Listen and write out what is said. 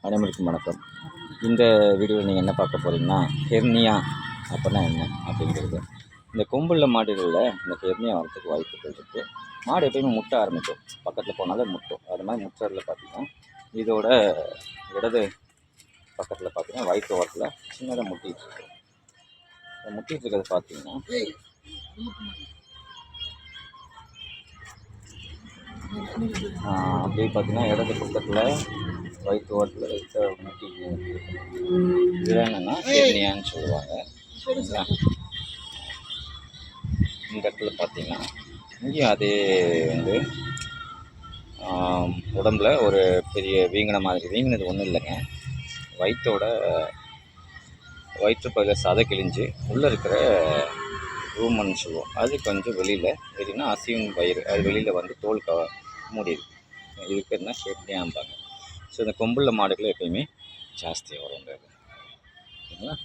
அனைவருக்கும் வணக்கம். இந்த வீடியோவில் நீங்கள் என்ன பார்க்க போகிறீங்கன்னா, ஹெர்னியா அப்படின்னா என்ன அப்படிங்கிறது. இந்த கொம்புள்ள மாடுகளில் இந்த ஹெர்னியா வரத்துக்கு வாய்ப்புகள் இருக்குது. மாடு எப்பயுமே முட்டை ஆரம்பிக்கும், பக்கத்தில் போனாலே முட்டும். அது மாதிரி முட்டுறதுல பார்த்திங்கன்னா, இதோட இடது பக்கத்தில் பார்த்திங்கன்னா வயிற்று ஓரத்தில் சின்னதாக முட்டிகிட்டு இருக்கு. இந்த முட்டிகிட்டு இருக்கிறது பார்த்திங்கன்னா அப்படியே பார்த்திங்கன்னா இடது பக்கத்தில் வயிற்று ஓரத்தில் லைட்டாக முட்டி இது என்னென்னா ஹெர்னியான்னு சொல்லுவாங்க. சரிங்களா? இந்த இடத்துல பார்த்திங்கன்னா இங்கேயும் அதே வந்து உடம்புல ஒரு பெரிய வீங்கின மாதிரி, வீங்கினது ஒன்றும் இல்லைங்க, வயிற்றுப்பகுதியில் சதை கிழிஞ்சு உள்ளே இருக்கிற ரூமன்னு சொல்லுவோம், அது கொஞ்சம் வெளியில் அசியும் வயிறு அது வெளியில் வந்து தோல் மூடிது. இதுக்கு என்ன ஹெர்னியாம்பாங்க. ஸோ இந்த கொம்புள்ள மாடுகள் எப்பயுமே ஜாஸ்தியாக வருங்க. சரிங்களா?